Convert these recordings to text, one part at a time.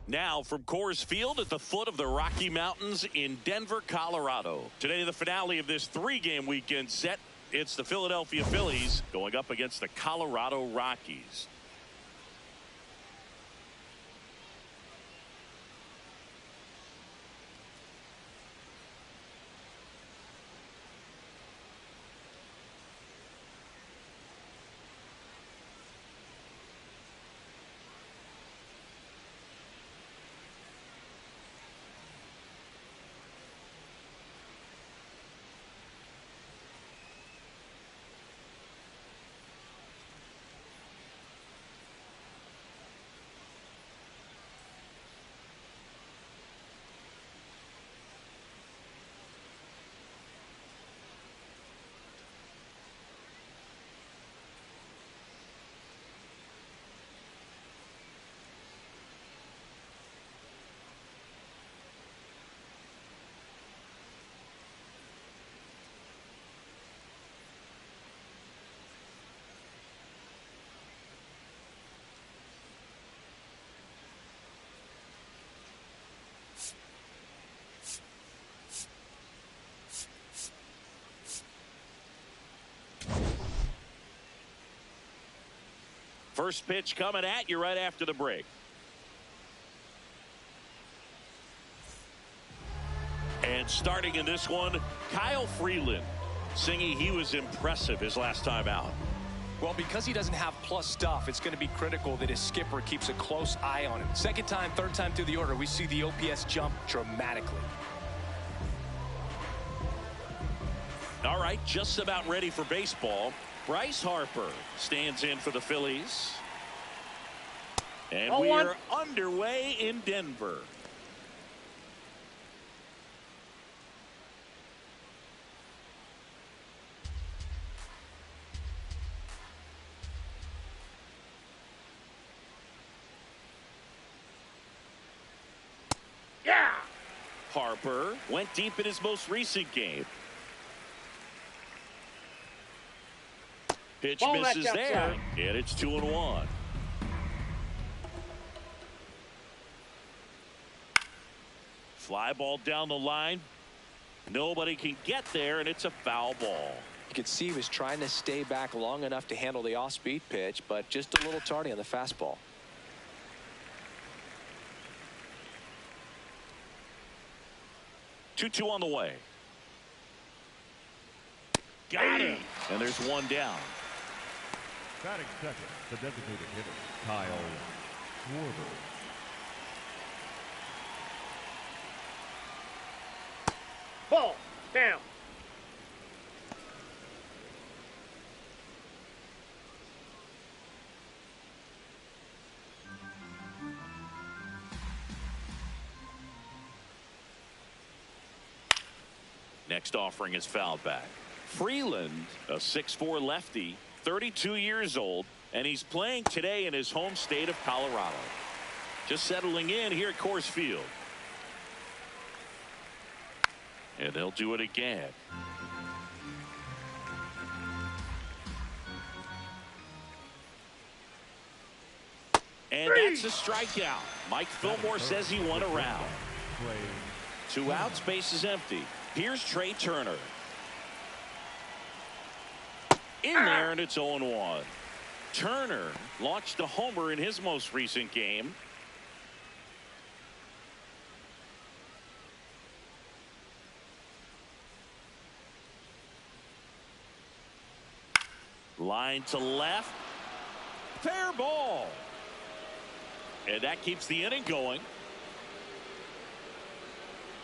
Now from Coors Field at the foot of the Rocky Mountains in Denver, Colorado. Today, the finale of this 3-game weekend set. It's the Philadelphia Phillies going up against the Colorado Rockies. First pitch coming at you right after the break. And starting in this one, Kyle Freeland. Singy, he was impressive his last time out. Well, because he doesn't have plus stuff, it's going to be critical that his skipper keeps a close eye on him. Second time, third time through the order, we see the OPS jump dramatically. All right, just about ready for baseball. Bryce Harper stands in for the Phillies. And we are underway in Denver. Yeah! Harper went deep in his most recent game. Pitch misses there, and it's 2-1. Fly ball down the line. Nobody can get there, and it's a foul ball. You could see he was trying to stay back long enough to handle the off-speed pitch, but just a little tardy on the fastball. Two on the way. Got him. And there's one down. Batting second, the designated hitter, Kyle Schwarber. Ball down. Next offering is fouled back. Freeland, a 6'4" lefty, 32 years old, and he's playing today in his home state of Colorado. Just settling in here at Coors Field. And they'll do it again. And that's a strikeout. Mike Fillmore says he won a round. 2 outs, base is empty. Here's Trey Turner. In there, and it's 0-1. Turner launched a homer in his most recent game. Line to left. Fair ball. And that keeps the inning going.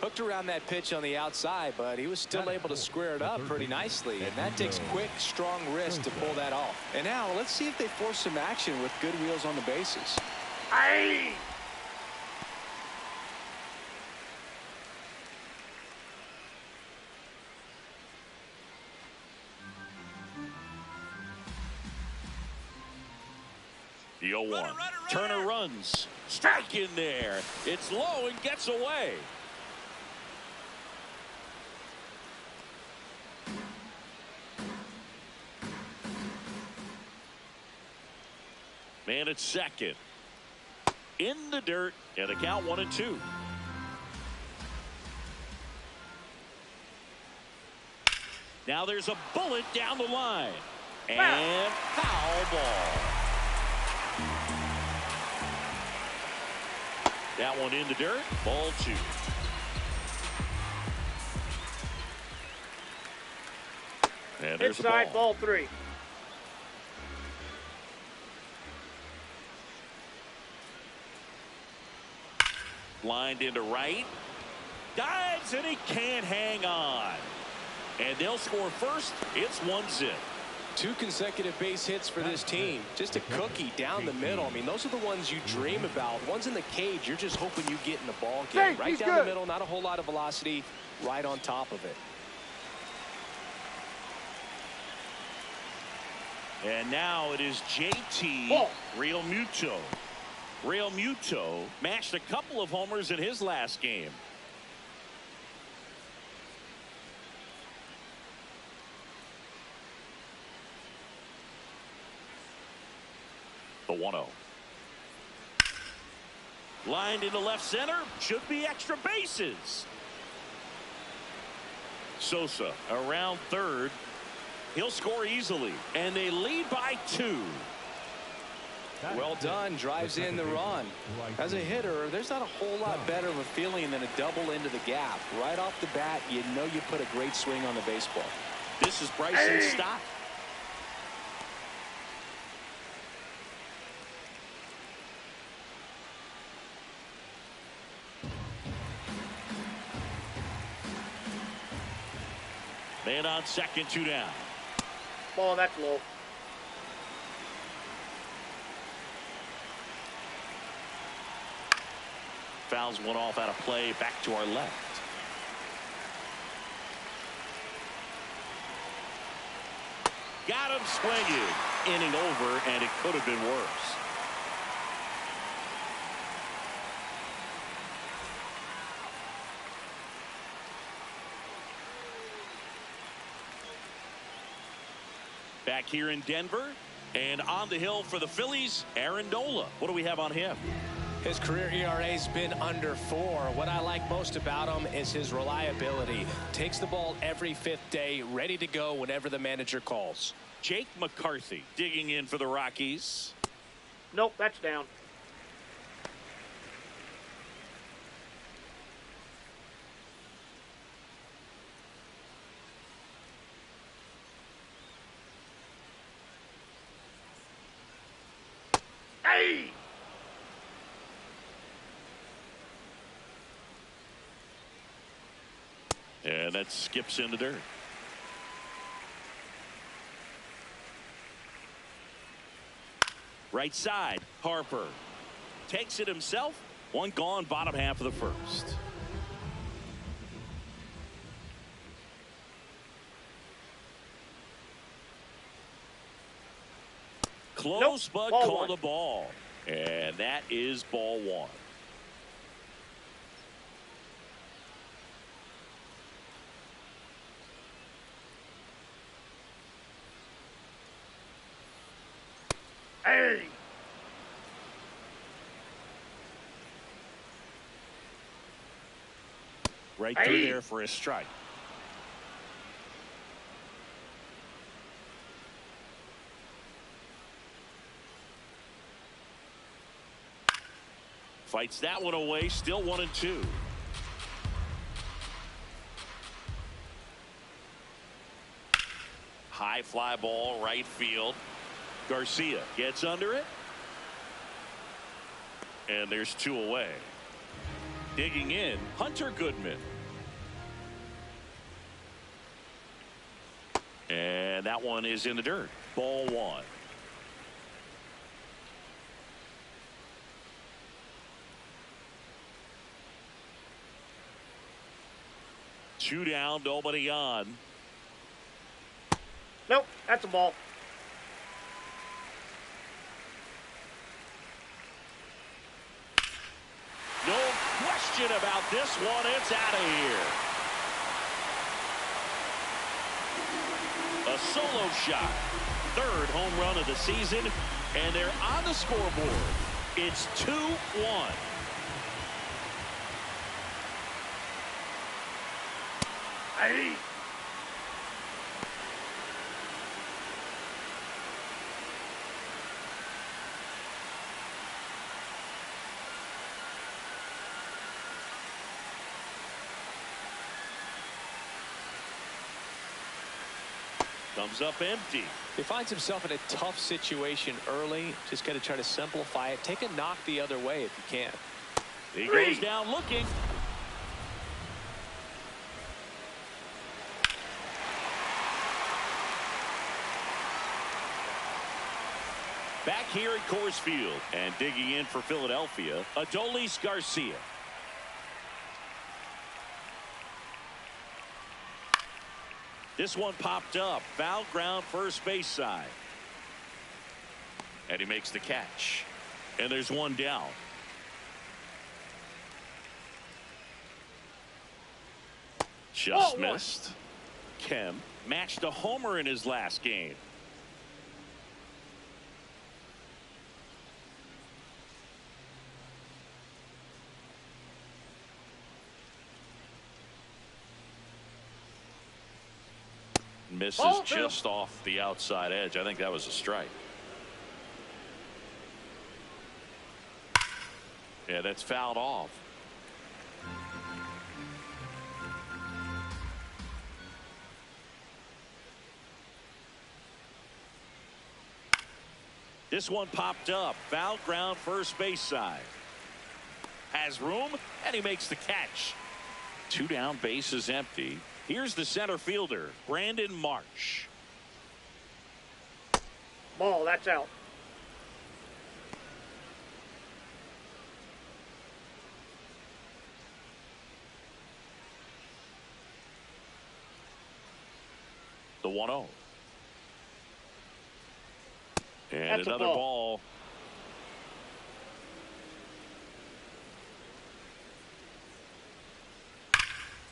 Hooked around that pitch on the outside, but he was still able to square it up pretty nicely, and that takes quick, strong wrist to pull that off. And now let's see if they force some action with good wheels on the bases. Aye. The 0-1. Turner runs. Strike in there. It's low and gets away. Man at second. In the dirt, and the count 1-2. Now there's a bullet down the line. And foul ball. That one in the dirt. Ball 2. And there's inside, a ball. ball 3. Lined into right. Dives, and he can't hang on. And they'll score first. It's 1-0. 2 consecutive base hits for this team. Just a cookie down the middle. I mean, those are the ones you dream about. Ones in the cage, you're just hoping you get in the ball game. Right down the middle, not a whole lot of velocity, right on top of it. And now it is JT Realmuto. Realmuto mashed a couple of homers in his last game. The 1-0. Lined into left center. Should be extra bases. Sosa around third. He'll score easily. And they lead by 2. Well done. Drives in the run. As a hitter, there's not a whole lot better of a feeling than a double into the gap. Right off the bat, you know you put a great swing on the baseball. This is Bryson's stop. Man on second, 2 down. Ball, that's low. Fouls one off out of play. Back to our left. Got him swinging. Inning over, and it could have been worse. Back here in Denver, and on the hill for the Phillies, Aaron Nola. What do we have on him? His career ERA's been under 4. What I like most about him is his reliability. Takes the ball every 5th day, ready to go whenever the manager calls. Jake McCarthy digging in for the Rockies. Nope, that's down. Hey! And that skips into dirt. Right side, Harper takes it himself. One gone, bottom half of the first. Close, but called a ball. And that is ball 1. Hey! Right through there for a strike. Fights that one away. Still 1-2. High fly ball, right field. Garcia gets under it. And there's 2 away. Digging in, Hunter Goodman. And that one is in the dirt. Ball 1. Two down, nobody on. Nope, that's a ball. No question about this one. It's out of here. A solo shot. Third home run of the season, and they're on the scoreboard. It's 2-1. Hey. Comes up empty. He finds himself in a tough situation early. Just got to try to simplify it. Take a knock the other way if you can. He goes down looking. Back here at Coors Field and digging in for Philadelphia, Adolis Garcia. This one popped up. Foul ground first base side. And he makes the catch. And there's one down. Just missed. Kemp matched a homer in his last game. Misses just off the outside edge. I think that was a strike. Yeah, that's fouled off. This one popped up. Foul ground first base side. Has room, and he makes the catch. Two down, bases empty. Here's the center fielder, Brandon Marsh. Ball, that's out. The 1-0. And that's another ball.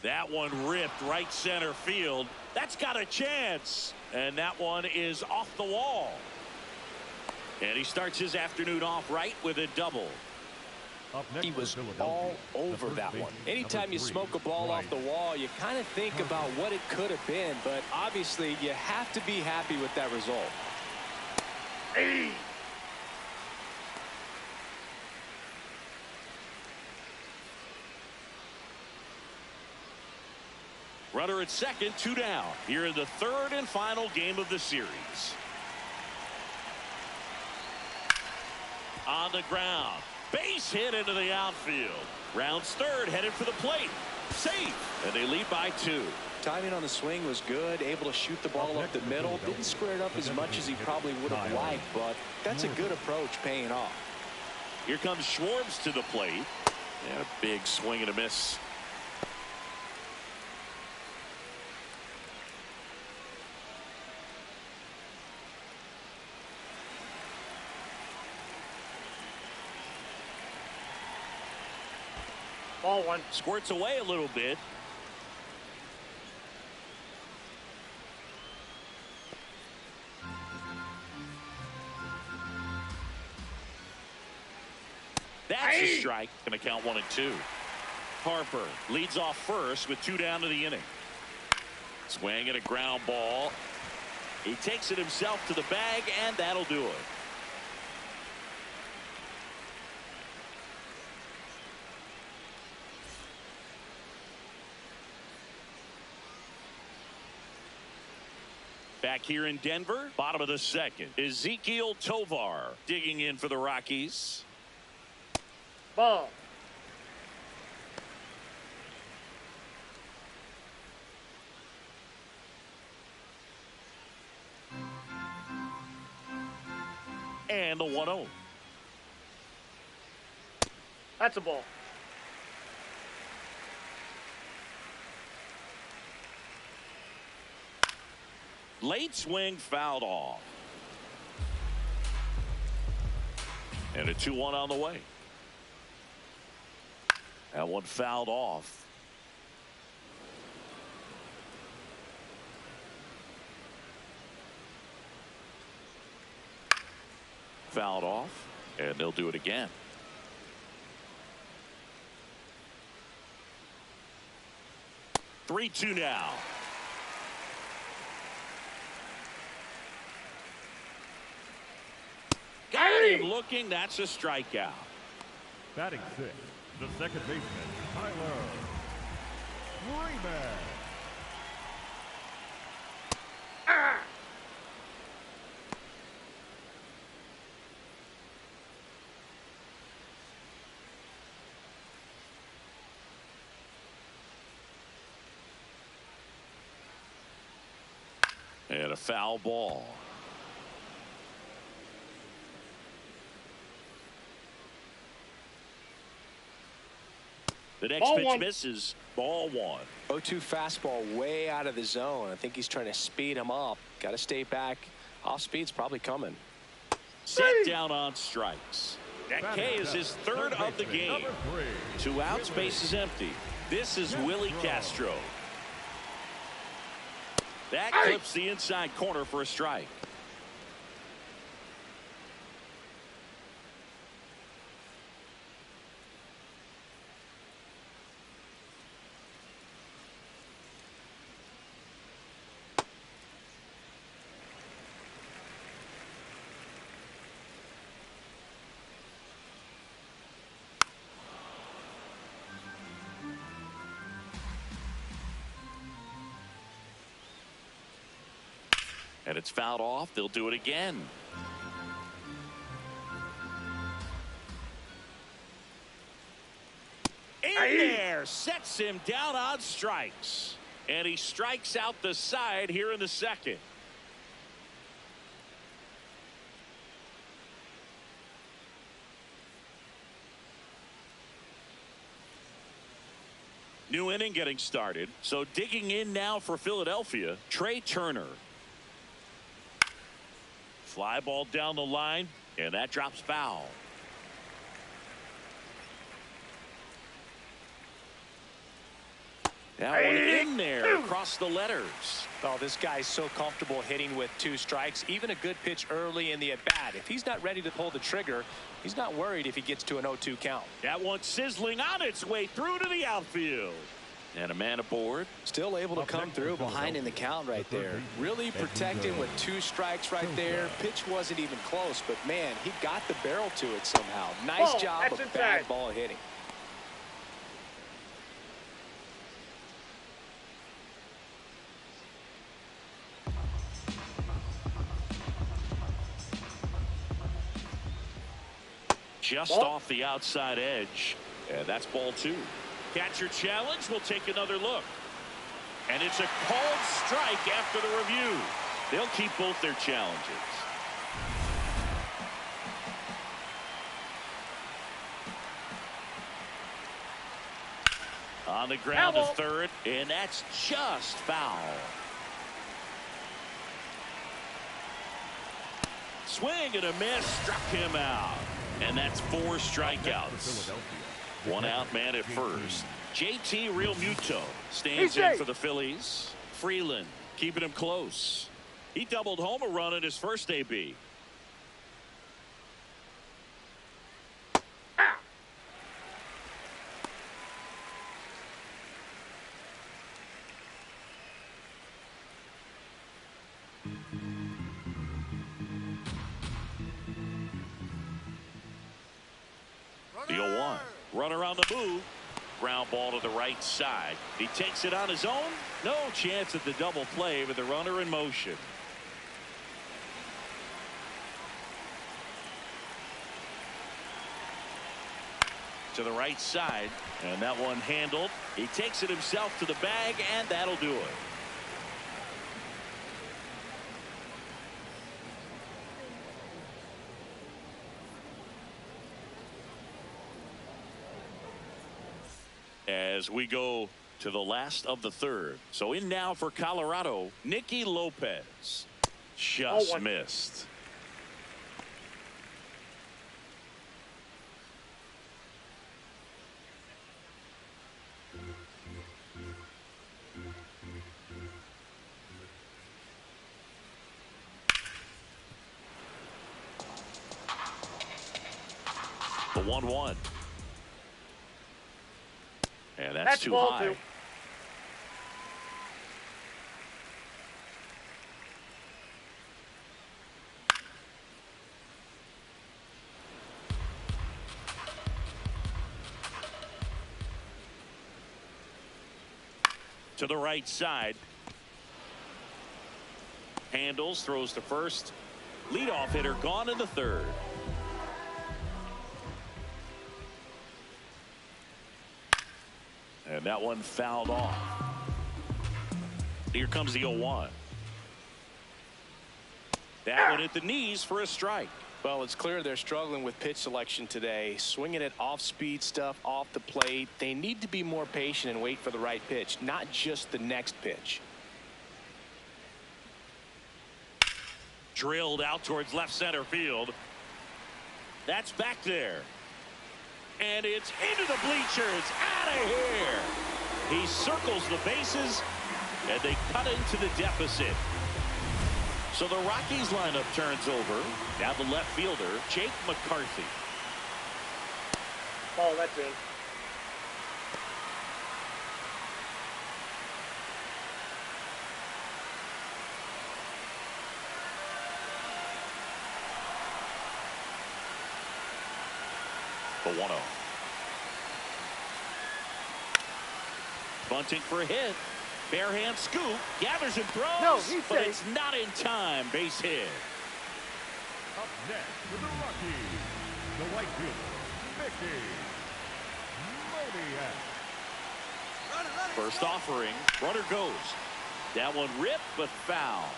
That one ripped right center field. That's got a chance. And that one is off the wall. And he starts his afternoon off right with a double. He was all over that one. Anytime you smoke a ball off the wall, you kind of think about what it could have been. But obviously, you have to be happy with that result. Hey. Runner at second, two down. Here in the third and final game of the series. On the ground. Base hit into the outfield. Rounds third, headed for the plate. Safe. And they lead by 2. Timing on the swing was good. Able to shoot the ball up the middle. Didn't square it up as much as he probably would have liked, but that's a good approach paying off. Here comes Schwartz to the plate. And a big swing and a miss. Ball one. Squirts away a little bit. That's a strike. Going to count 1 and 2. Harper leads off first with 2 down to the inning. Swing and a ground ball. He takes it himself to the bag, and that'll do it. Back here in Denver, bottom of the second, Ezekiel Tovar digging in for the Rockies. Ball. And the 1-0. That's a ball. Late swing fouled off. And a 2-1 on the way. That one fouled off. Fouled off, and they'll do it again. Three-two now. Got him looking. That's a strikeout. Batting sixth, the second baseman, Tyler Freeman. And a foul ball. The next Ball pitch one. misses. Ball one. 0-2 fastball way out of the zone. I think he's trying to speed him up. Got to stay back. Off speed's probably coming. Set down on strikes. That K is his third of the game. 2 outs, base is empty. This is Willie Castro. That clips the inside corner for a strike. And it's fouled off. They'll do it again. In there, sets him down on strikes. And he strikes out the side here in the second. New inning getting started. So digging in now for Philadelphia, Trey Turner. Fly ball down the line, and that drops foul. That one in there across the letters. Oh, this guy's so comfortable hitting with 2 strikes. Even a good pitch early in the at-bat. If he's not ready to pull the trigger, he's not worried if he gets to an 0-2 count. That one sizzling on its way through to the outfield. And a man aboard. Still able to come through behind in the count right there. Really protecting with 2 strikes right there. Pitch wasn't even close, but man, he got the barrel to it somehow. Nice job of bad ball hitting. Just off the outside edge. And that's ball 2. Catcher challenge. We'll take another look. And it's a called strike after the review. They'll keep both their challenges. On the ground to third, and that's just foul. Swing and a miss, struck him out. And that's 4 strikeouts. 1 out man at first. JT Realmuto stands in for the Phillies. Freeland keeping him close. He doubled home a run in his first AB. The 0-1. Runner on the move. Ground ball to the right side. He takes it on his own. No chance at the double play with the runner in motion. To the right side, and that one handled. He takes it himself to the bag, and that'll do it. As we go to the last of the third. So in now for Colorado, Nicky Lopez. Just missed. The 1-1. And that's too ball high. two. To the right side. Handles, throws to first. Leadoff hitter gone in the third. And that one fouled off. Here comes the 0-1. That one at the knees for a strike. Well, it's clear they're struggling with pitch selection today. Swinging it off-speed stuff off the plate. They need to be more patient and wait for the right pitch, not just the next pitch. Drilled out towards left center field. That's back there. And it's into the bleachers. Out of here. He circles the bases, and they cut into the deficit. So the Rockies lineup turns over. Now the left fielder, Jake McCarthy. Ball, that's in. The 1-0. Bunting for a hit. Bare hand scoop. Gathers and throws. No, he's but safe. it's not in time. Base hit. Up next for the Rockies, the right fielder, Mickey Moniak. First offering. Runner goes. That one ripped, but foul.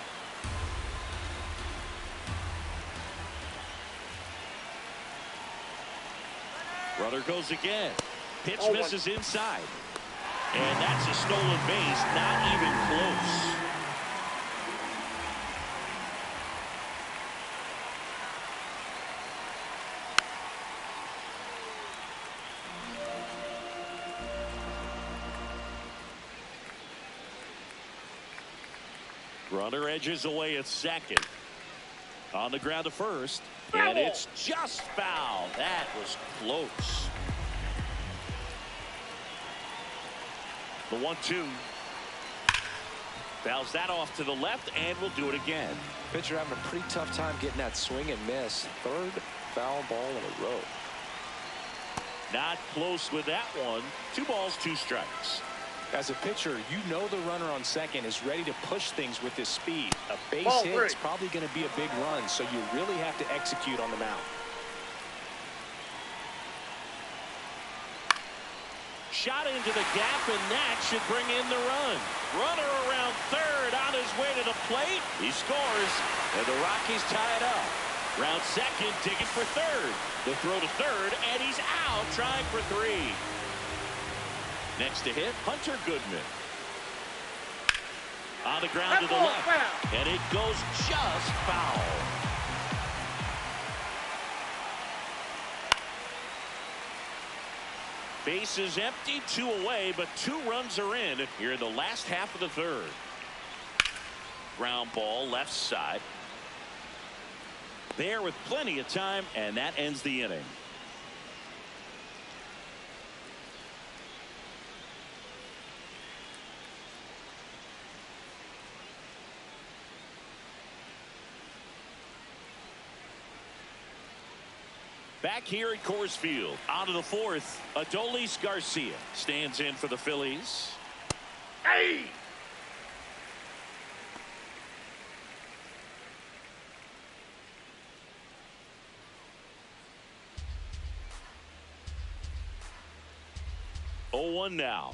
Runner goes again. Pitch 0-1. misses inside. And that's a stolen base. Not even close. Runner edges away at second. On the ground to first. And it's just foul. That was close. The 1-2. Fouls that off to the left, and will do it again. Pitcher having a pretty tough time getting that swing and miss. Third foul ball in a row. Not close with that one. 2 balls, 2 strikes. As a pitcher, you know the runner on second is ready to push things with his speed. A base Ball hit three. is probably going to be a big run, so you really have to execute on the mound. Shot into the gap, and that should bring in the run. Runner around third on his way to the plate. He scores, and the Rockies tie it up. Round second, digging for third. The throw to third, and he's out trying for 3. Next to hit, Hunter Goodman. On the ground to the ball left, foul. and it goes just foul. Base is empty, 2 away, but 2 runs are in here in the last half of the third. Ground ball left side. There with plenty of time, and that ends the inning. Back here at Coors Field, on to the 4th, Adolis Garcia stands in for the Phillies. Hey! Oh, 0-1 now.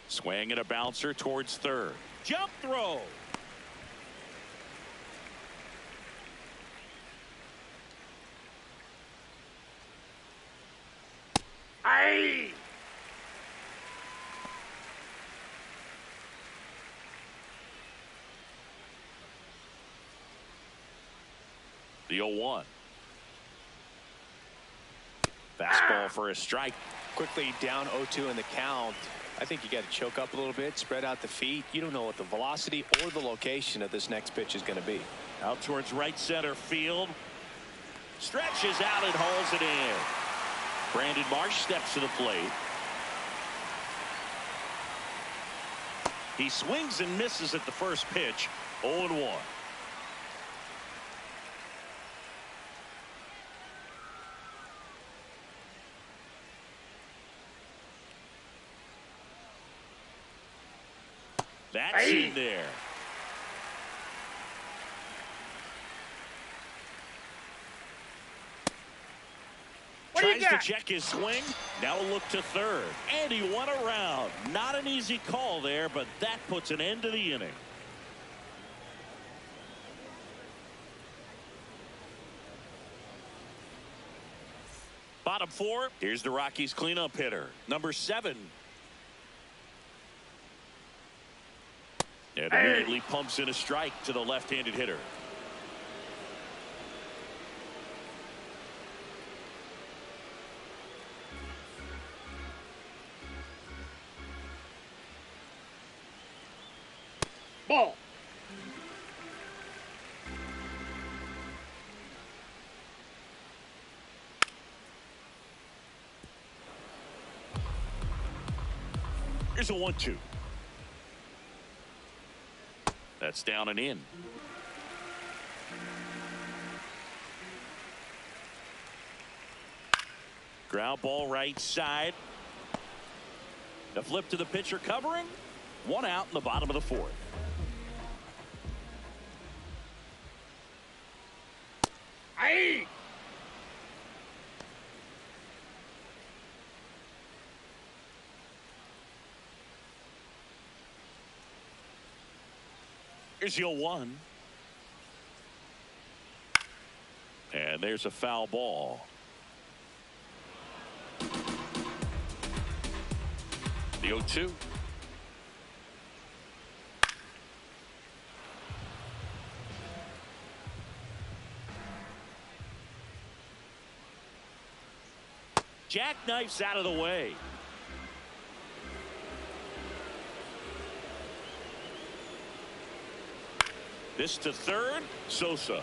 Swing and a bouncer towards third. Jump throw. Hey! The 0-1. Fastball for a strike. Quickly down 0-2 in the count. I think you got to choke up a little bit, spread out the feet. You don't know what the velocity or the location of this next pitch is going to be. Out towards right center field. Stretches out and hauls it in. Brandon Marsh steps to the plate. He swings and misses at the first pitch. 0-1. That's in there. Tries to check his swing. Now a look to third. And he won around. Not an easy call there, but that puts an end to the inning. Bottom four. Here's the Rockies cleanup hitter, number 7. And immediately pumps in a strike to the left-handed hitter. Ball. Here's a 1-2. That's down and in. Ground ball right side. The flip to the pitcher covering. 1 out in the bottom of the 4th. Aye. Here's your 1. And there's a foul ball. The 0-2. Jackknifes out of the way. This to third. Sosa.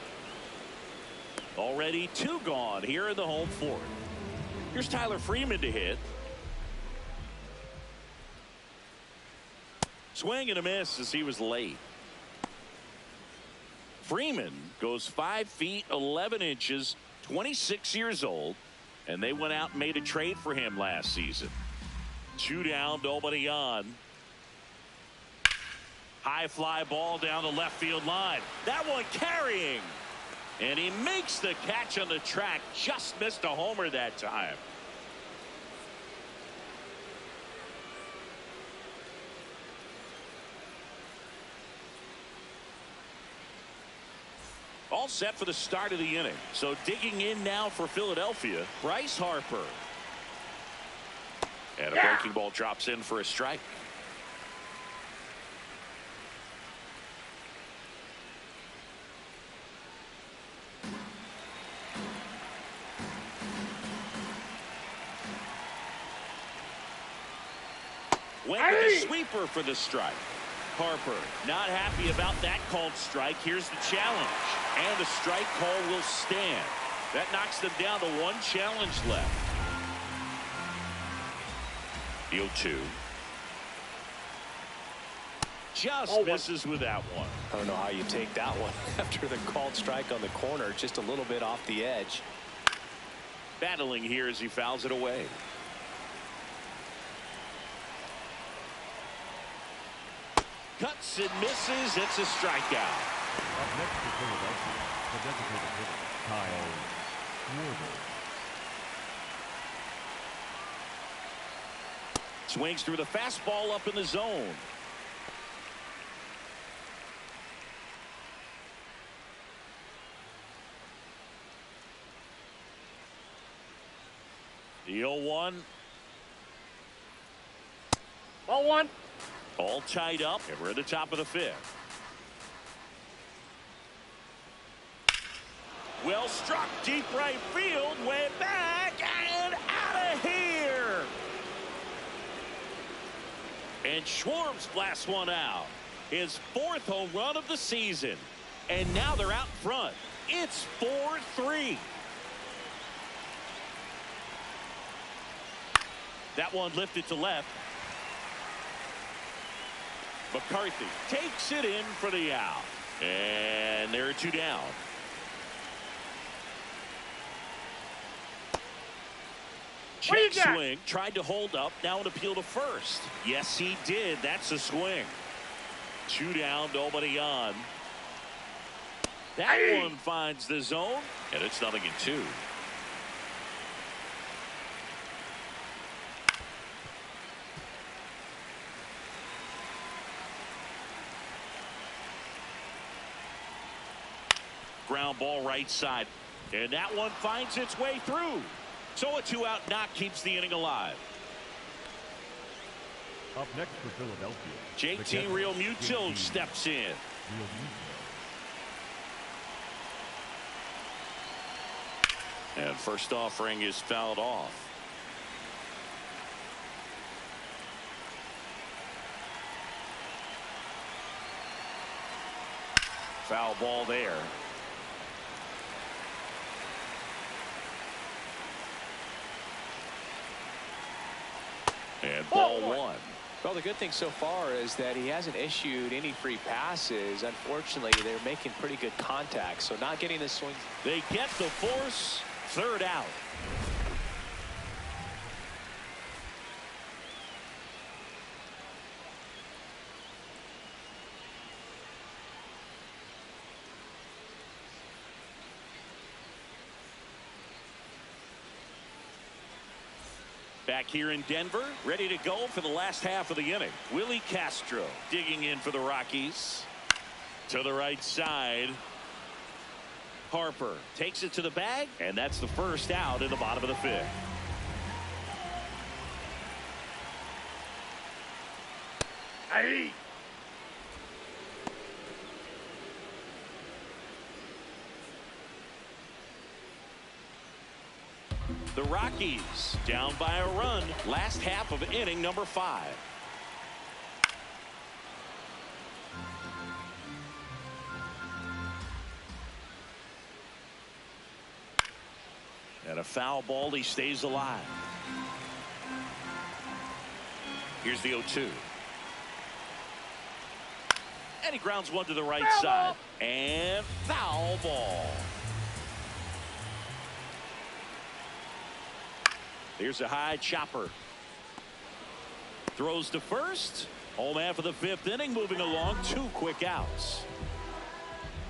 Already 2 gone here in the home 4th. Here's Tyler Freeman to hit. Swing and a miss as he was late. Freeman goes 5 feet 11 inches, 26 years old, and they went out and made a trade for him last season. 2 down, nobody on. High fly ball down the left field line. That one carrying. And he makes the catch on the track. Just missed a homer that time. All set for the start of the inning. So digging in now for Philadelphia, Bryce Harper. And a breaking ball drops in for a strike. Went with the sweeper for the strike. Harper not happy about that called strike. Here's the challenge. And the strike call will stand. That knocks them down to 1 challenge left. The 0-2. Just misses with that one. I don't know how you take that one after the called strike on the corner. Just a little bit off the edge. Battling here as he fouls it away. Cuts and misses. It's a strikeout. Up next for Philadelphia, the designated hitter, Kyle Schwarber. Swings through the fastball up in the zone. The 0-1. Ball 1. All tied up, and we're at the top of the 5th. Well struck, deep right field, way back, and out of here. And Schwarber blasts one out. His 4th home run of the season. And now they're out front. It's 4-3. That one lifted to left. McCarthy takes it in for the out. And there are 2 down. Check swing. Tried to hold up. Now an appeal to first. Yes, he did. That's a swing. 2 down. Nobody on. That one finds the zone. And it's 0-2. Ground ball right side. And that one finds its way through. So a 2-out knock keeps the inning alive. Up next for Philadelphia, JT Realmuto steps in. And first offering is fouled off. Foul ball there. And ball 1. Well, the good thing so far is that he hasn't issued any free passes. Unfortunately, they're making pretty good contact, so not getting the swing. They get the force. 3rd out. Back here in Denver, ready to go for the last half of the inning. Willie Castro digging in for the Rockies. To the right side. Harper takes it to the bag, and that's the first out in the bottom of the 5th. Hey! The Rockies down by a run. Last half of inning number 5. And a foul ball. He stays alive. Here's the 0-2. And he grounds one to the right side. And foul ball. Here's a high chopper. Throws to first. Home half of the 5th inning moving along. 2 quick outs.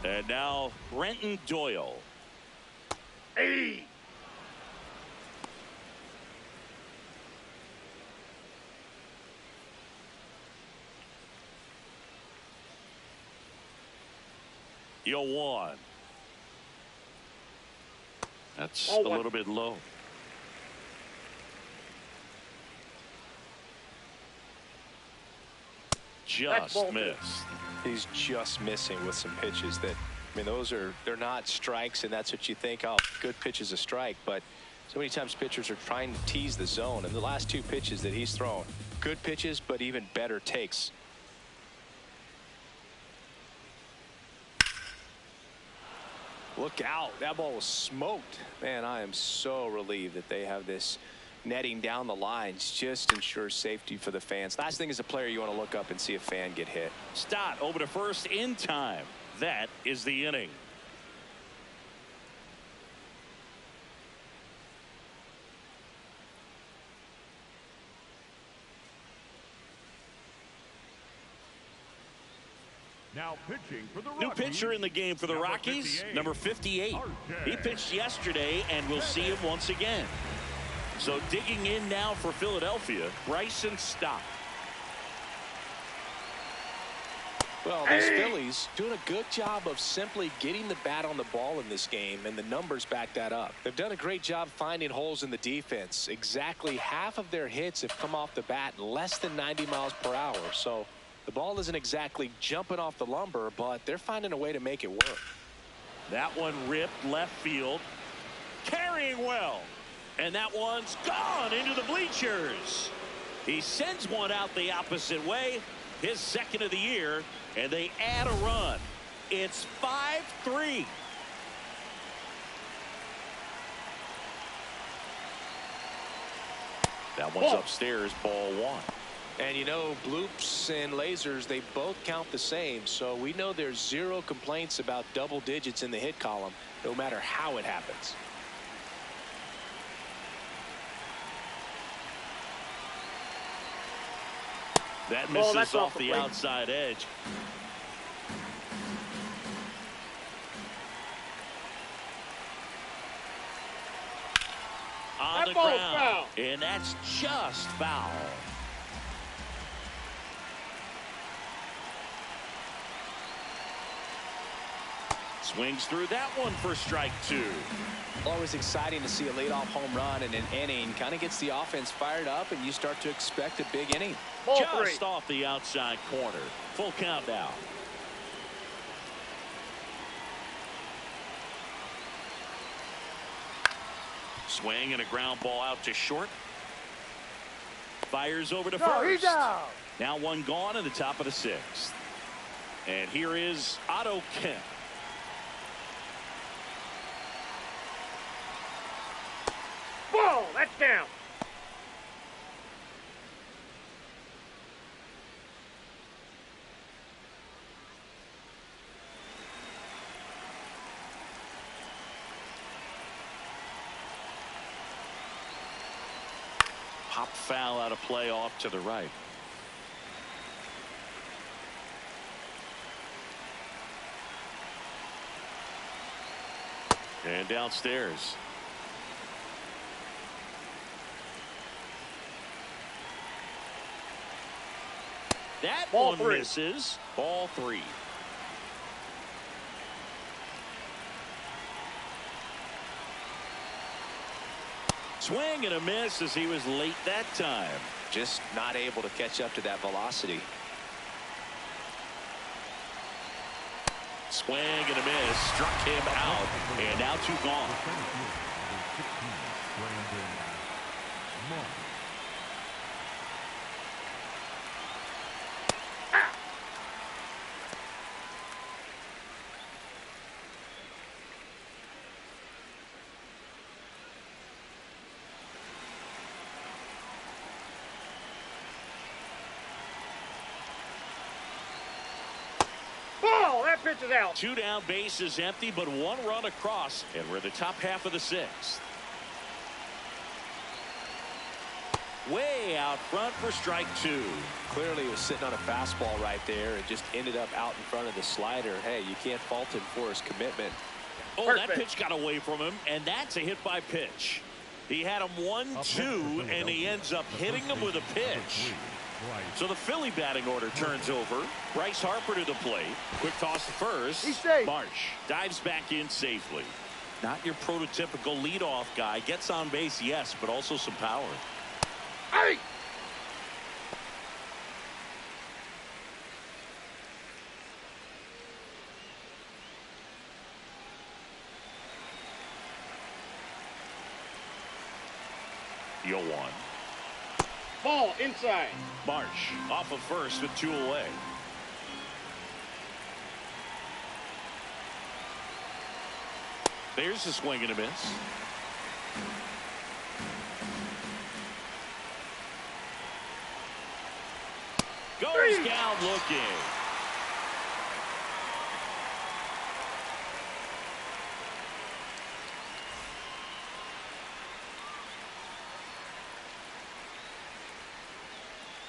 And now Brenton Doyle. Hey! Yo, 1. That's a little bit low. Just missed. He's just missing with some pitches that, I mean, they're not strikes, and that's what you think, oh, good pitch is a strike, but so many times pitchers are trying to tease the zone, and the last 2 pitches that he's thrown, good pitches, but even better takes. Look out. That ball was smoked. Man, I am so relieved that they have this netting down the lines. Just ensures safety for the fans. Last thing as a player, you want to look up and see a fan get hit. Stott over to first in time. That is the inning. Now pitching for the New Rockies, pitcher in the game for the Rockies, number 58. He pitched yesterday, and we'll see him once again. So digging in now for Philadelphia, Bryson Stott. Well, these Phillies doing a good job of simply getting the bat on the ball in this game, and the numbers back that up. They've done a great job finding holes in the defense. Exactly half of their hits have come off the bat in less than 90 miles per hour. So the ball isn't exactly jumping off the lumber, but they're finding a way to make it work. That one ripped left field. Carrying well. And that one's gone into the bleachers. He sends one out the opposite way. His second of the year. And they add a run. It's 5-3. That one's upstairs, ball one. And you know, bloops and lasers, they both count the same. So we know there's zero complaints about double digits in the hit column, no matter how it happens. That misses off the outside edge. On the ground. Foul. And that's just foul. Swings through that one for strike two. Always exciting to see a leadoff home run in an inning. Kind of gets the offense fired up, and you start to expect a big inning. Just off the outside corner. Full count now. Swing and a ground ball out to short. Fires over to first. He's out. Now one gone in the top of the sixth. And here is Otto Kemp. Ball, that's down. Pop foul out of play off to the right. And downstairs. That one misses. Ball three. Swing and a miss as he was late that time. Just not able to catch up to that velocity. Swing and a miss. Struck him out. And now two gone. That pitch is out. Two down, base is empty, but one run across, and we're in the top half of the sixth. Way out front for strike two. Clearly he was sitting on a fastball right there and just ended up out in front of the slider. Hey, you can't fault him for his commitment. Oh, that pitch got away from him, and that's a hit by pitch. He had him 1-2, and he ends up hitting him with a pitch. So the Philly batting order turns over. Bryce Harper to the plate. Quick toss to first. Marsh dives back in safely. Not your prototypical leadoff guy. Gets on base, yes, but also some power. Hey! The 0-1. Ball inside. Marsh off of first with two away. There's a swing and a miss. Goes down looking.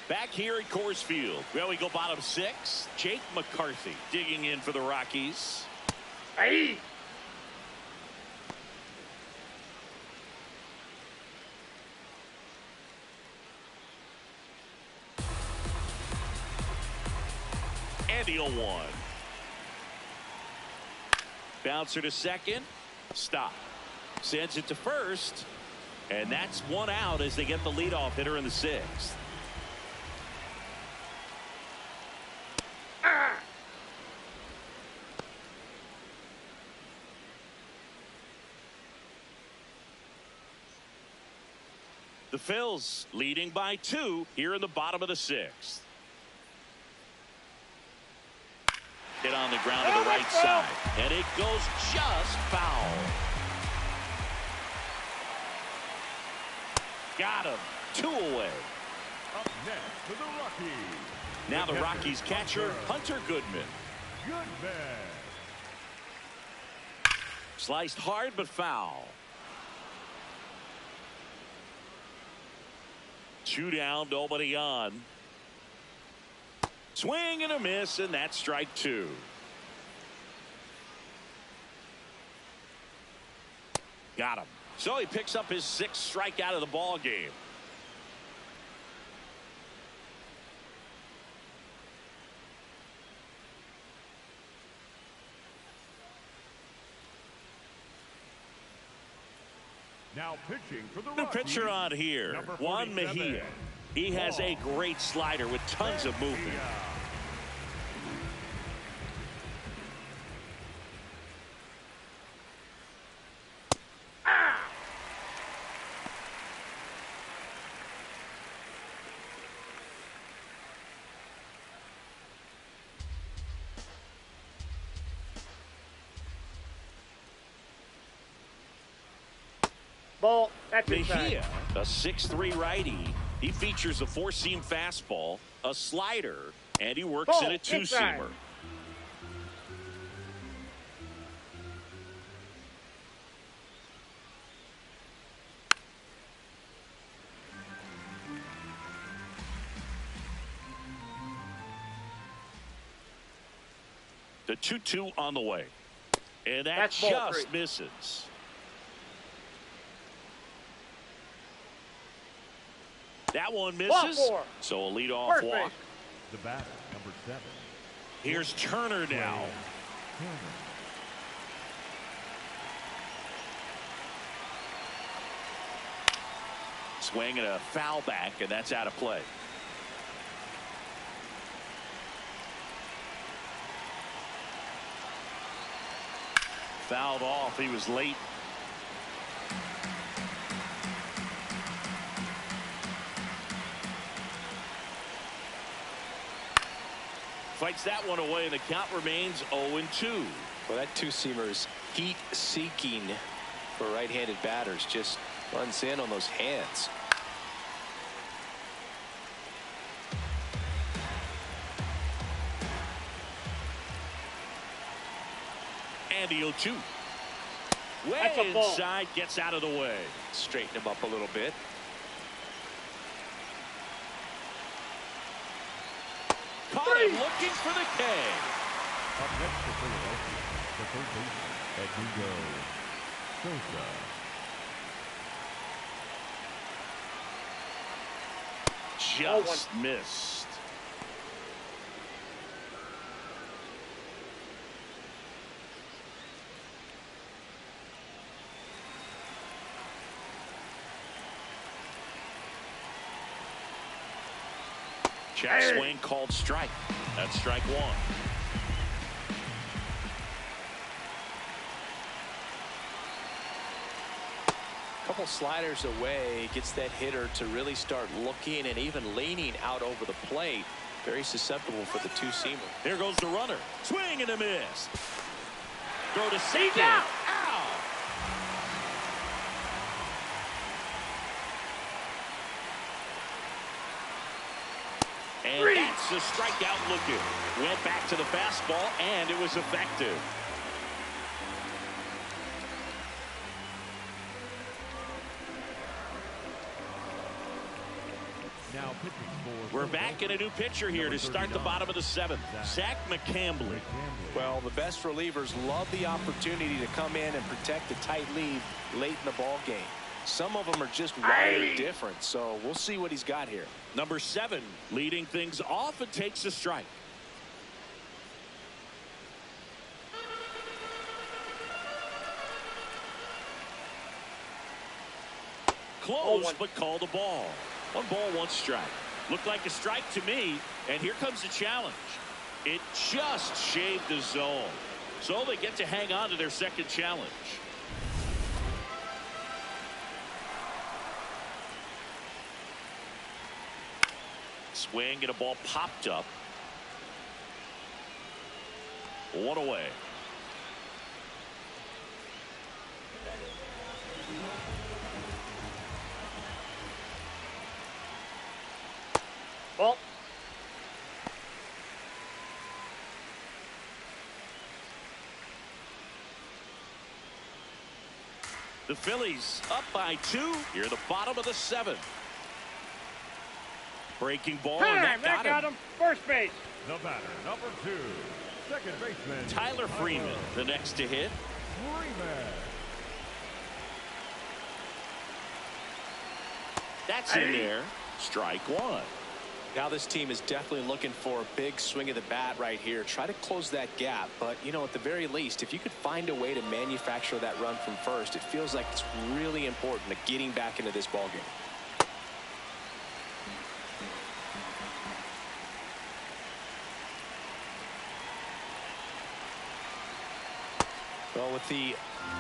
Back here at Coors Field. Well, we go bottom six. Jake McCarthy digging in for the Rockies. Hey! And the 0-1. Bouncer to second. Stop. Sends it to first. And that's one out as they get the leadoff hitter in the sixth. The Phils leading by 2 here in the bottom of the sixth. Hit on the ground to the right side, and it goes just foul. Got him. 2 away. Up next for the Rockies. Now the Rockies catcher, Hunter Goodman. Goodman. Sliced hard but foul. 2 down, nobody on. Swing and a miss, and that's strike 2. Got him. So he picks up his 6th strikeout of the ball game. Now pitching for the The Rockies. pitcher on here, Number Juan 47. Mejia. He has a great slider with tons of movement. Ball. That's inside. Mejia, a 6'3" righty. He features a 4-seam fastball, a slider, and he works Ball, in a 2-seamer. inside. The 2-2 on the way. And that That's ball just 3. misses. That one misses. Ball 4. So a leadoff Perfect. walk. The batter, number 7. Here's Turner now. Turner. Swing and a foul back, and that's out of play. Fouled off. He was late. Fights that one away, and the count remains 0-2. Well, that 2-seamer is heat-seeking for right-handed batters. Just runs in on those hands. And the 0-2. Way That's a ball. inside, gets out of the way. Straighten him up a little bit. Caught him looking for the K. Up next for Philadelphia, the third baseman, Edmundo Sosa. Just missed. Check swing called strike. That's strike 1. Couple sliders away, gets that hitter to really start looking and even leaning out over the plate. Very susceptible for the 2-seamer. Here goes the runner. Swing and a miss. Throw to second. He's out. Out. And that's the strikeout looking. Went back to the fastball, and it was effective. Now pitching for We're back in a new pitcher here to start the bottom of the 7th. Zach McCambly. Well, the best relievers love the opportunity to come in and protect a tight lead late in the ball game. Some of them are just wired different, so we'll see what he's got here. Number 7, leading things off, and takes a strike. Close, but called a ball. 1 ball, 1 strike. Looked like a strike to me, and here comes the challenge. It just shaved the zone. So they get to hang on to their 2nd challenge. Swing and a ball popped up. 1 away. Ball. The Phillies up by 2 here at the bottom of the 7th. Breaking ball, and that got him. First base. The batter, number 2, second baseman Tyler Freeman, the next to hit. Freeman. That's in there. Strike 1. Now this team is definitely looking for a big swing of the bat right here. Try to close that gap. But, you know, at the very least, if you could find a way to manufacture that run from first, it feels like it's really important to getting back into this ballgame. Well, with the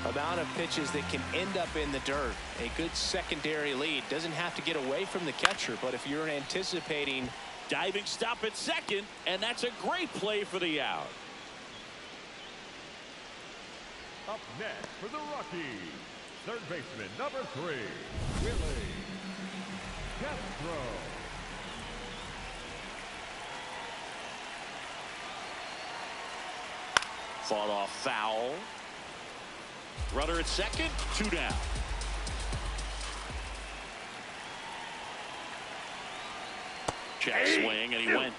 amount of pitches that can end up in the dirt, a good secondary lead doesn't have to get away from the catcher, but if you're anticipating diving stop at second, and that's a great play for the out. Up next for the Rockies, third baseman number 3, Willie Castro. Fought off foul. Runner at second, 2 down. Check swing, and he went.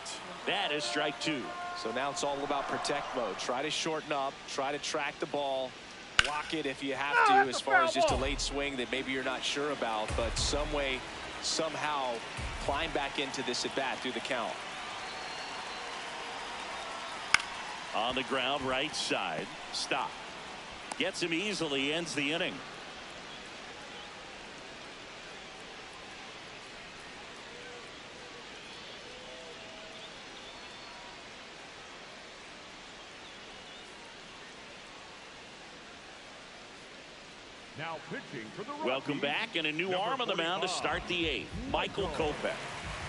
That is strike 2. So now it's all about protect mode. Try to shorten up, try to track the ball, block it if you have to, as far as just a late swing that maybe you're not sure about, but some way, somehow climb back into this at bat through the count. On the ground, right side. Stop. Gets him easily, ends the inning. Now pitching for the Rockies. Welcome back, and a new arm on the mound to start the 8th. Michael Kopech.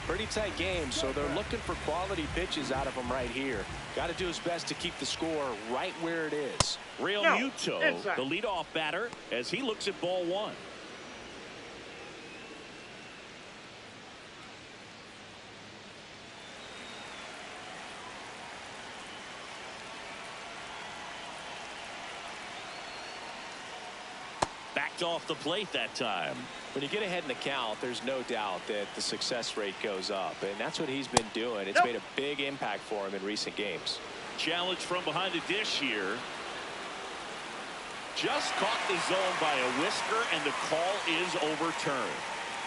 Pretty tight game, so they're looking for quality pitches out of him right here. Got to do his best to keep the score right where it is. Real Muto, the leadoff batter, as he looks at ball 1. Backed off the plate that time. When you get ahead in the count, there's no doubt that the success rate goes up, and that's what he's been doing. It's made a big impact for him in recent games. Challenge from behind the dish here. Just caught the zone by a whisker, and the call is overturned.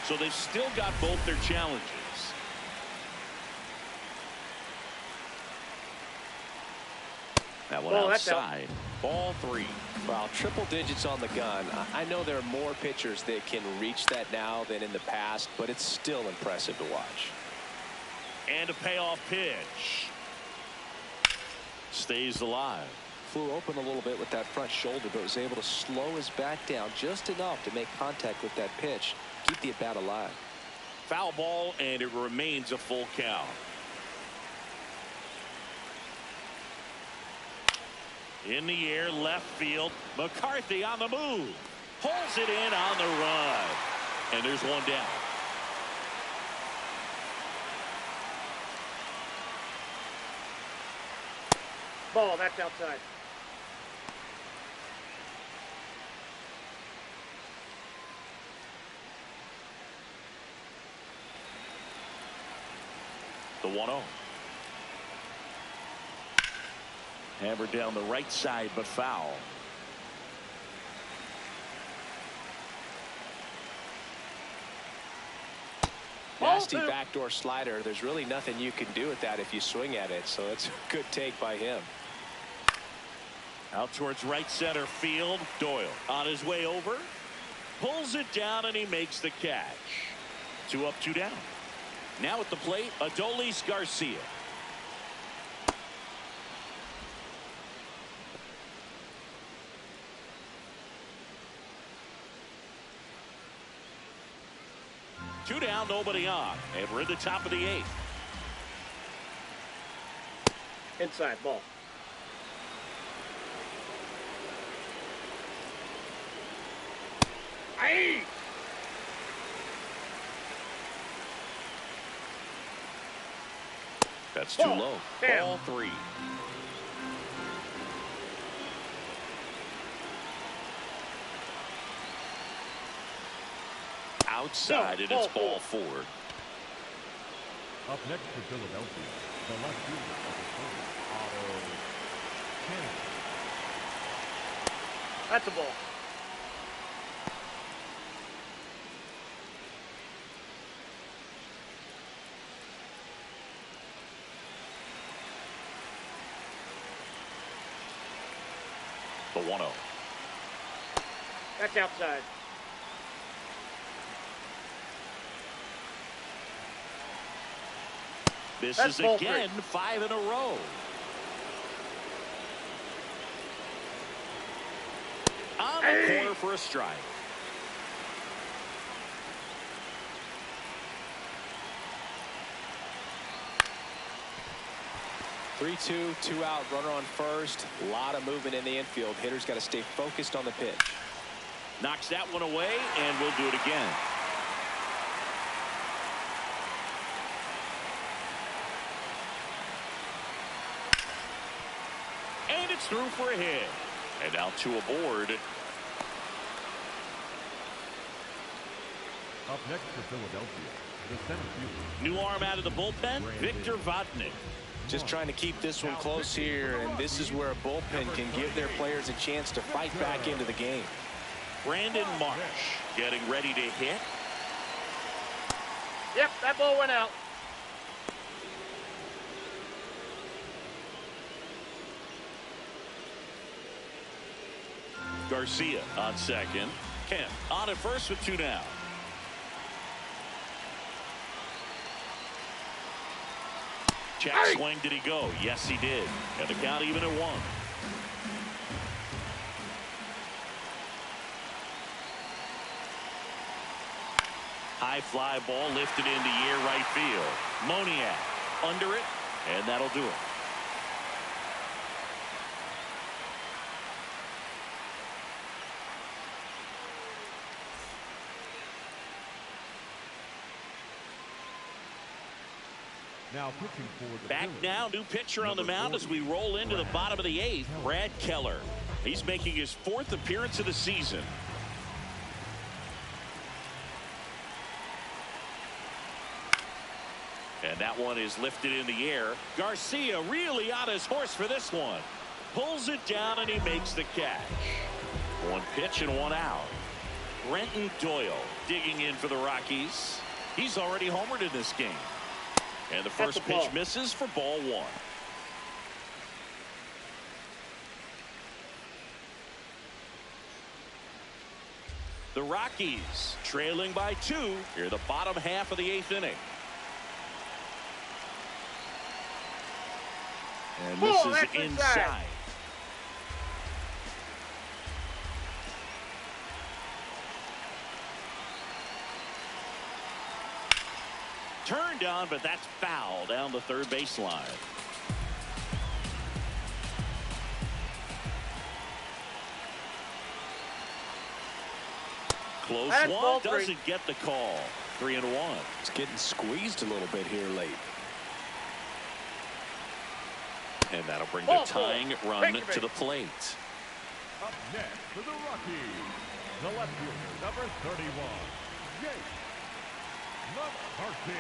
So they've still got both their challenges. That one outside. Ball 3. Well, triple digits on the gun. I know there are more pitchers that can reach that now than in the past, but it's still impressive to watch. And a payoff pitch. Stays alive. Flew open a little bit with that front shoulder, but was able to slow his bat down just enough to make contact with that pitch. Keep the at bat alive. Foul ball, and it remains a full count. In the air, left field. McCarthy on the move. Pulls it in on the run. And there's one down. Ball, that's outside. The 1-0. Hammered down the right side, but foul. Nasty backdoor slider. There's really nothing you can do with that if you swing at it, so it's a good take by him. Out towards right center field. Doyle on his way over. Pulls it down, and he makes the catch. 2 up, 2 down. Now at the plate, Adolis Garcia. Two down, nobody on, and we're in the top of the 8th. Inside, ball. Aye. That's too low. Ball 3. Outside, and it's ball 4. Up next for Philadelphia, the left fielder of the Colorado Rockies. That's a ball. The 1-0. That's outside. This That's is again 5 in a row. On the corner for a strike. Three-two, 2 out, runner on first. A lot of movement in the infield. Hitter's got to stay focused on the pitch. Knocks that one away, and we'll do it again. And it's through for a hit. And now 2 aboard. Up next for Philadelphia, the center fielder. New arm out of the bullpen, Victor Vodnik. Just trying to keep this one close here, and this is where a bullpen can give their players a chance to fight back into the game. Brandon Marsh getting ready to hit. Yep, that ball went out. Garcia on second. Kemp on at first with 2 down. Check swing, did he go? Yes, he did. And the count even at 1. High fly ball lifted into air right field. Moniak under it, and that'll do it. Now pitching for the Back Phillies. now, new pitcher on the mound as we roll into the bottom of the 8th, Brad Keller. He's making his 4th appearance of the season. And that one is lifted in the air. Garcia really on his horse for this one. Pulls it down and he makes the catch. 1 pitch and 1 out. Brenton Doyle digging in for the Rockies. He's already homered in this game. And the first pitch misses for ball 1. The Rockies trailing by 2 here the bottom half of the 8th inning. And this is inside. Turned on, but that's foul down the third baseline. Close one, doesn't get the call. 3-1. It's getting squeezed a little bit here late. And that'll bring the tying run to the plate. Up next for the Rockies, the left fielder, number 31, Jake McCarthy.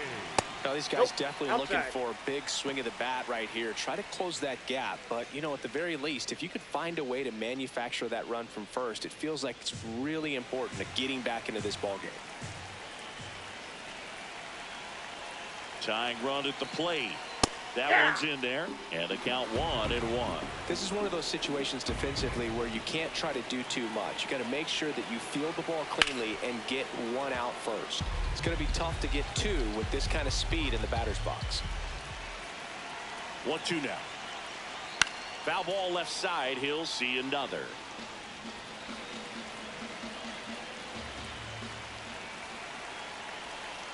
Now, these guys definitely looking for a big swing of the bat right here. Try to close that gap. But, you know, at the very least, if you could find a way to manufacture that run from first, it feels like it's really important to getting back into this ball game. Tying run at the plate. That one's in there, and the count 1-1. This is one of those situations defensively where you can't try to do too much. You got to make sure that you field the ball cleanly and get 1 out first. It's going to be tough to get 2 with this kind of speed in the batter's box. 1-2 now. Foul ball left side. He'll see another.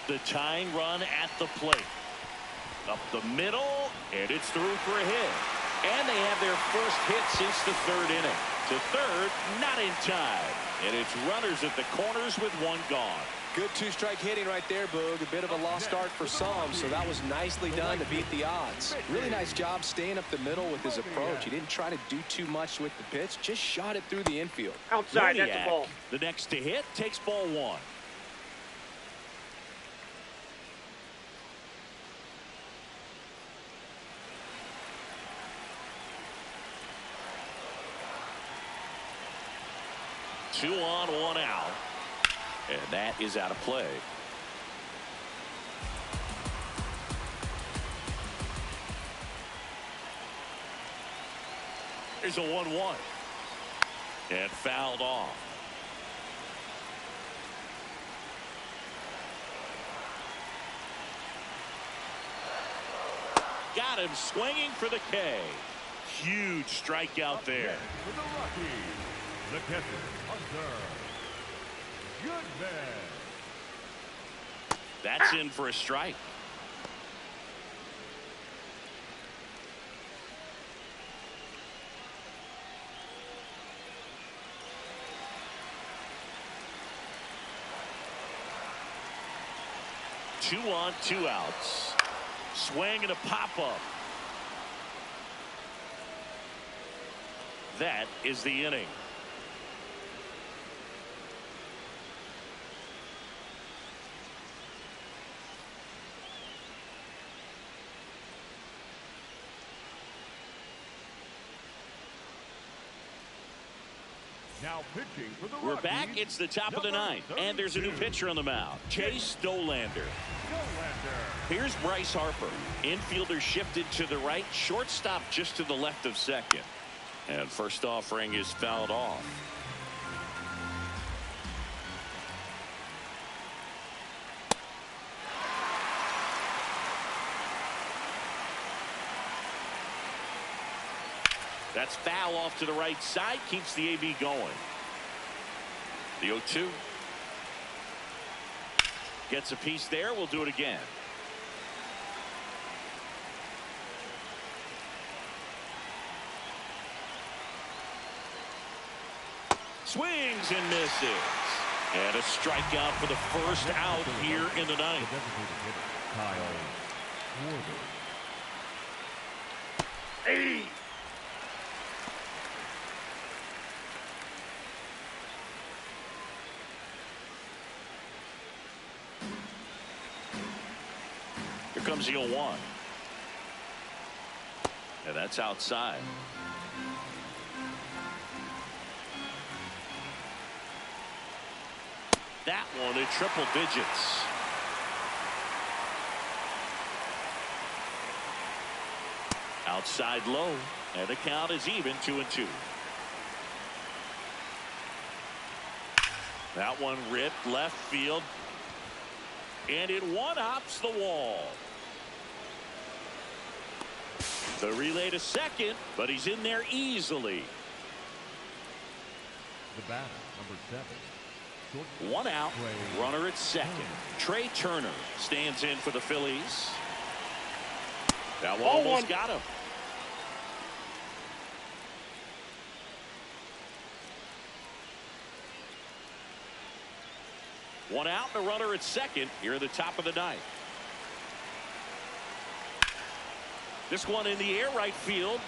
The tying run at the plate. Up the middle, and it's through for a hit. And they have their first hit since the 3rd inning. To third, not in time. And it's runners at the corners with 1 gone. Good two-strike hitting right there, Boog. A bit of a lost start for some, so that was nicely done to beat the odds. Really nice job staying up the middle with his approach. He didn't try to do too much with the pitch, just shot it through the infield. Outside, that's a ball. The next to hit takes ball 1. Two on, 1 out. And that is out of play. Here's a 1-1. And fouled off. Got him swinging for the K. Huge strikeout there. For the Rockies, the catcher, Hunter. Goodman. That's in for a strike. Two on, 2 outs. Swing and a pop-up. That is the inning. Now pitching for the We're Rockies, back. It's the top of the number 9th, and there's a new 32. pitcher on the mound, Chase Dollander. Dollander. Here's Bryce Harper. Infielder shifted to the right, shortstop just to the left of second. And first offering is fouled off. That's foul off to the right side, keeps the AB going. The 0-2. Gets a piece there. We'll do it again. Swings and misses. And a strikeout for the first out here in the 9th. Hey. Here comes the 0-1. And that's outside. That one in triple digits. Outside low, and the count is even, 2-2. That one ripped left field, and it one-hops the wall. The relay to second, but he's in there easily. The batter, number 7. 1 out, runner at second. Trey Turner stands in for the Phillies. That one almost got him. One out and a runner at second here at the top of the 9th. This one in the air, right field.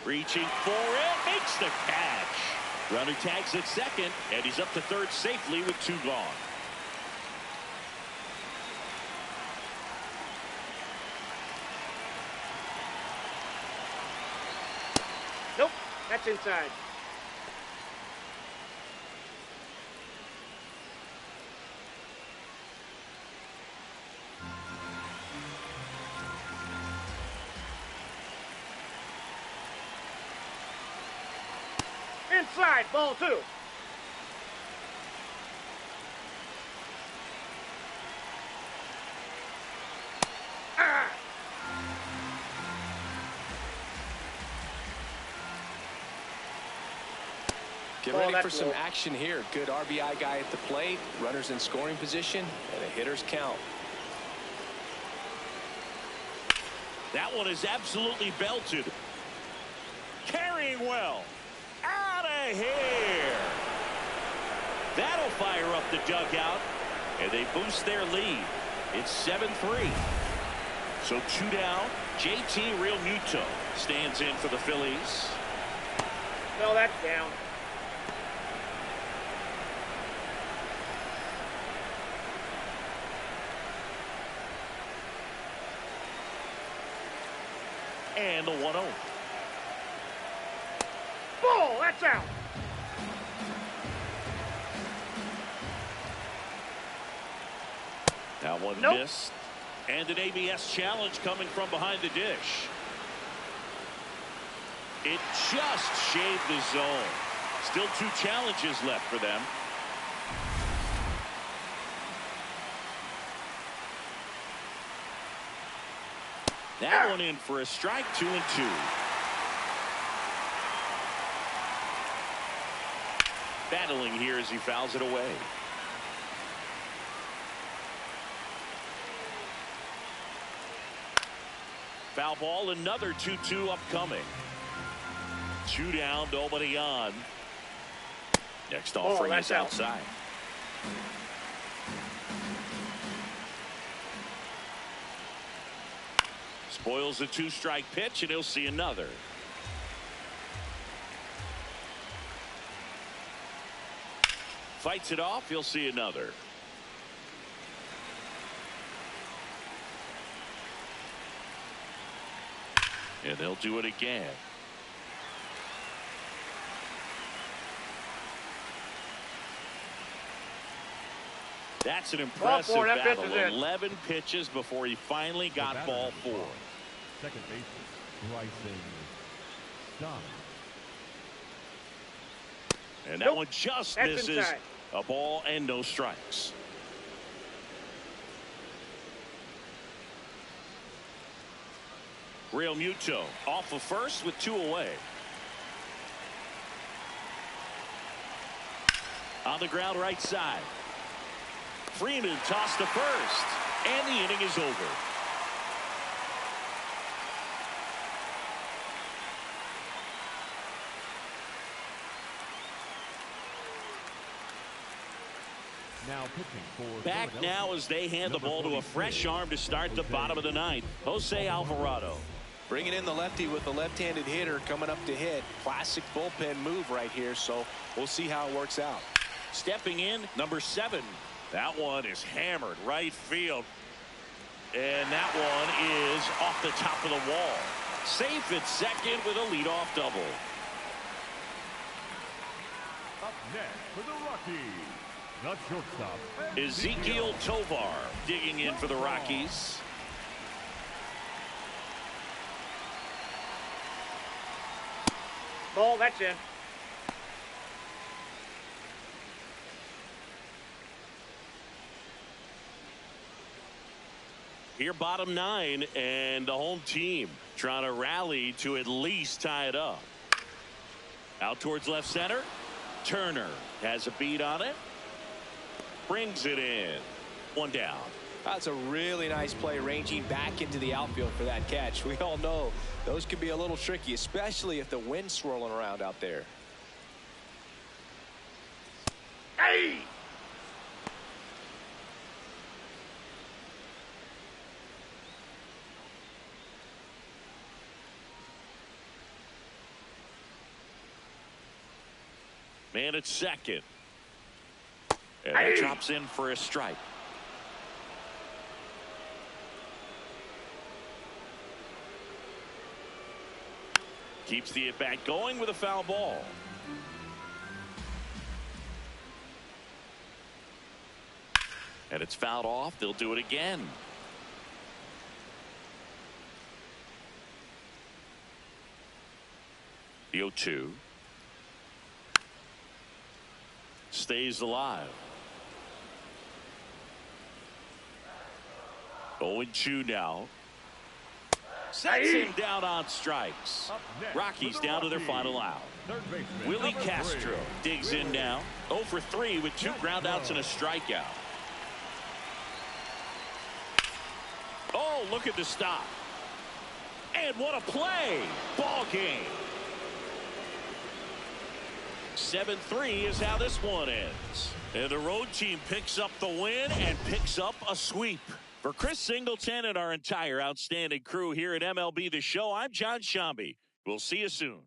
Reaching for it, makes the catch. Runner tags at second, and he's up to third safely with 2 gone. Nope, that's inside. Inside, ball 2. Ah! Get ready for some action here. Good RBI guy at the plate. Runners in scoring position, and a hitter's count. That one is absolutely belted. Carrying well. Out of here. That'll fire up the dugout. And they boost their lead. It's 7-3. So 2 down. JT Realmuto stands in for the Phillies. No, that's down. And the 1-0. Ball, that's out. That one Nope. missed. And an ABS challenge coming from behind the dish. It just shaved the zone. Still 2 challenges left for them. That one in for a strike. 2-2. Battling here as he fouls it away. Foul ball, another 2-2 upcoming. 2 down, nobody on. Next offering is outside. Spoils a 2-strike pitch, and he'll see another. Fights it off, he'll see another. And they'll do it again. That's an impressive battle. 11 pitches before he finally got ball 4. Second baseman, Bryson Stott. And that one just misses. Inside. A ball and no strikes. Realmuto off of first with 2 away. On the ground right side. Freeman tossed to first. And the inning is over. Now pitching for Back now as they hand the ball to a fresh arm to start the bottom of the 9th. Jose Alvarado. Bringing in the lefty with the left-handed hitter coming up to hit. Classic bullpen move right here, so we'll see how it works out. Stepping in, number 7. That one is hammered right field. And that one is off the top of the wall. Safe at second with a leadoff double. up next for the Rockies, the shortstop, Ezekiel Tovar digging in for the Rockies. Ball, that's in. Here bottom 9 and the home team trying to rally to at least tie it up. Out towards left center. Turner has a beat on it. Brings it in. 1 down. That's a really nice play ranging back into the outfield for that catch. We all know those can be a little tricky, especially if the wind's swirling around out there. Hey! Man at second. And that drops in for a strike. Keeps the at-bat going with a foul ball. And it's fouled off. They'll do it again. The 0-2. Stays alive. 0-2 now. Sets him down on strikes. Rockies down to their final out. Willie Castro digs in now. 0 for 3 with 2 groundouts and a strikeout. Oh, look at the stop. And what a play. Ball game. 7-3 is how this one ends. And the road team picks up the win and picks up a sweep. For Chris Singleton and our entire outstanding crew here at MLB The Show, I'm John Shambi. We'll see you soon.